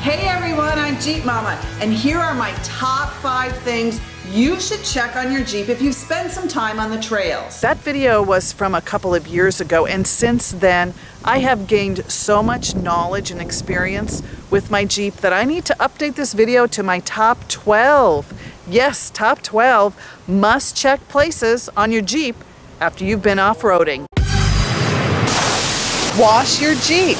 Hey everyone, I'm Jeep Momma, and here are my top 5 things you should check on your Jeep if you spend some time on the trails. That video was from a couple of years ago, and since then I have gained so much knowledge and experience with my Jeep that I need to update this video to my top 12. Yes, top 12 must check places on your Jeep after you've been off-roading. Wash your Jeep.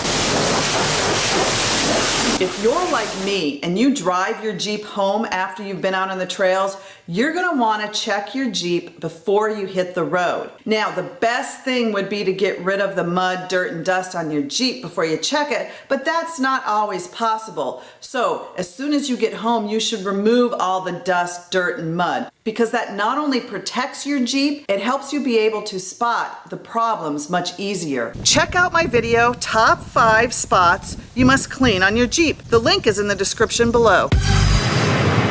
If you're like me and you drive your Jeep home after you've been out on the trails, you're gonna wanna check your Jeep before you hit the road. Now, the best thing would be to get rid of the mud, dirt, and dust on your Jeep before you check it, but that's not always possible. So, as soon as you get home, you should remove all the dust, dirt, and mud, because that not only protects your Jeep, it helps you be able to spot the problems much easier. Check out my video, Top 5 Spots You Must Clean on Your Jeep. The link is in the description below.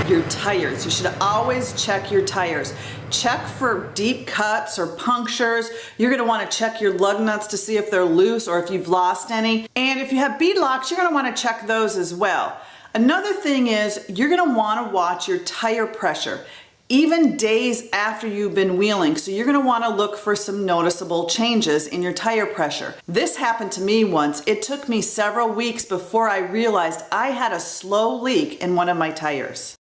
Your tires. You should always check your tires. Check for deep cuts or punctures. You're going to want to check your lug nuts to see if they're loose or if you've lost any. And if you have bead locks, you're going to want to check those as well. Another thing is you're going to want to watch your tire pressure, even days after you've been wheeling. So you're gonna wanna look for some noticeable changes in your tire pressure. This happened to me once. It took me several weeks before I realized I had a slow leak in one of my tires.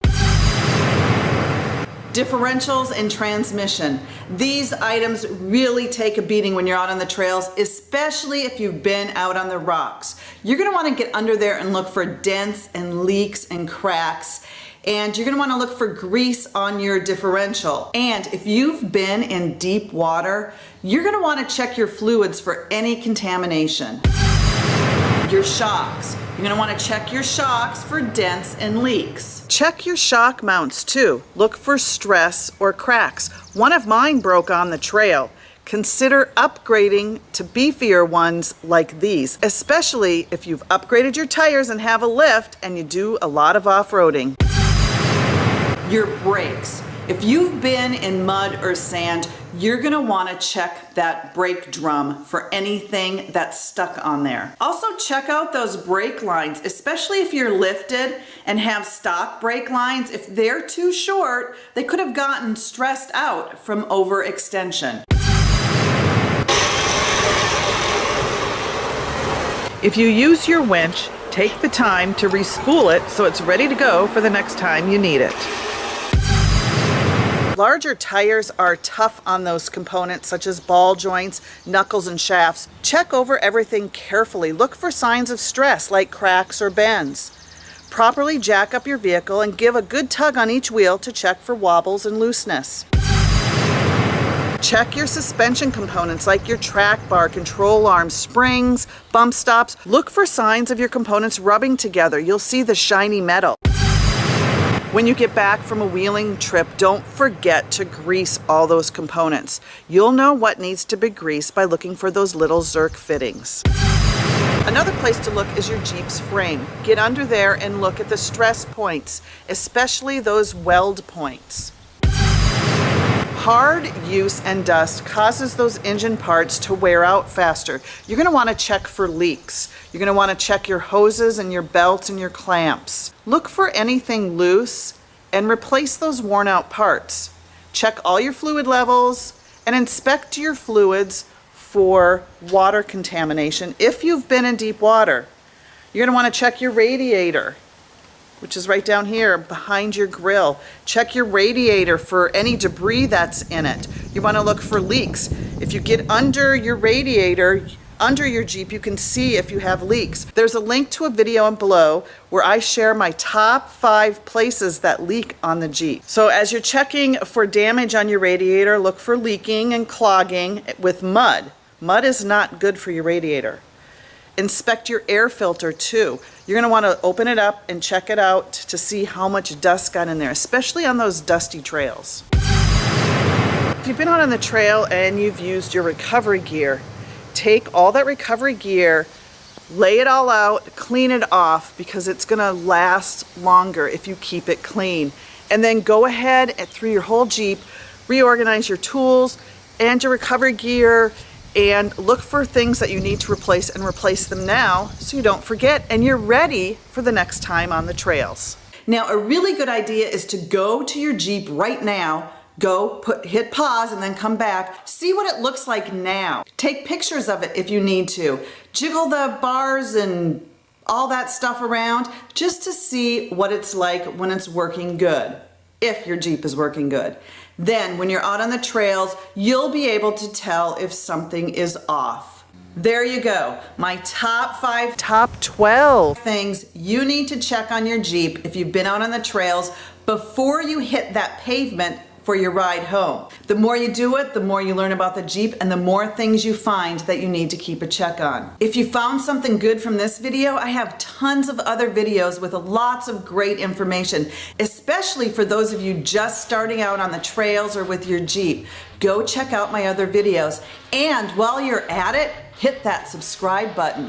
Differentials and transmission. These items really take a beating when you're out on the trails, especially if you've been out on the rocks. You're gonna wanna get under there and look for dents and leaks and cracks. And you're gonna wanna look for grease on your differential. And if you've been in deep water, you're gonna wanna check your fluids for any contamination. Your shocks. You're gonna wanna check your shocks for dents and leaks. Check your shock mounts too. Look for stress or cracks. One of mine broke on the trail. Consider upgrading to beefier ones like these, especially if you've upgraded your tires and have a lift and you do a lot of off-roading. Your brakes. If you've been in mud or sand, you're gonna wanna check that brake drum for anything that's stuck on there. Also check out those brake lines, especially if you're lifted and have stock brake lines. If they're too short, they could have gotten stressed out from overextension. If you use your winch, take the time to re-spool it so it's ready to go for the next time you need it. Larger tires are tough on those components such as ball joints, knuckles, and shafts. Check over everything carefully. Look for signs of stress like cracks or bends. Properly jack up your vehicle and give a good tug on each wheel to check for wobbles and looseness. Check your suspension components like your track bar, control arms, springs, bump stops. Look for signs of your components rubbing together. You'll see the shiny metal. When you get back from a wheeling trip, don't forget to grease all those components. You'll know what needs to be greased by looking for those little Zerk fittings. Another place to look is your Jeep's frame. Get under there and look at the stress points, especially those weld points. Hard use and dust causes those engine parts to wear out faster. You're gonna wanna check for leaks. You're gonna wanna check your hoses and your belts and your clamps. Look for anything loose and replace those worn out parts. Check all your fluid levels and inspect your fluids for water contamination if you've been in deep water. You're gonna wanna check your radiator, which is right down here behind your grill. Check your radiator for any debris that's in it. You want to look for leaks. If you get under your radiator, under your Jeep, you can see if you have leaks. There's a link to a video below where I share my top 5 places that leak on the Jeep. So as you're checking for damage on your radiator, look for leaking and clogging with mud. Mud is not good for your radiator. Inspect your air filter too. You're gonna wanna open it up and check it out to see how much dust got in there, especially on those dusty trails. If you've been out on the trail and you've used your recovery gear, take all that recovery gear, lay it all out, clean it off because it's gonna last longer if you keep it clean. And then go ahead and through your whole Jeep, reorganize your tools and your recovery gear and look for things that you need to replace and replace them now so you don't forget and you're ready for the next time on the trails. Now, a really good idea is to go to your Jeep right now, hit pause and then come back. See what it looks like now. Take pictures of it if you need to. Jiggle the bars and all that stuff around just to see what it's like when it's working good, if your Jeep is working good. Then when you're out on the trails, you'll be able to tell if something is off. There you go, my top 12 things you need to check on your Jeep if you've been out on the trails before you hit that pavement for your ride home. The more you do it, the more you learn about the Jeep and the more things you find that you need to keep a check on. If you found something good from this video, I have tons of other videos with lots of great information, especially for those of you just starting out on the trails or with your Jeep. Go check out my other videos. And while you're at it, hit that subscribe button.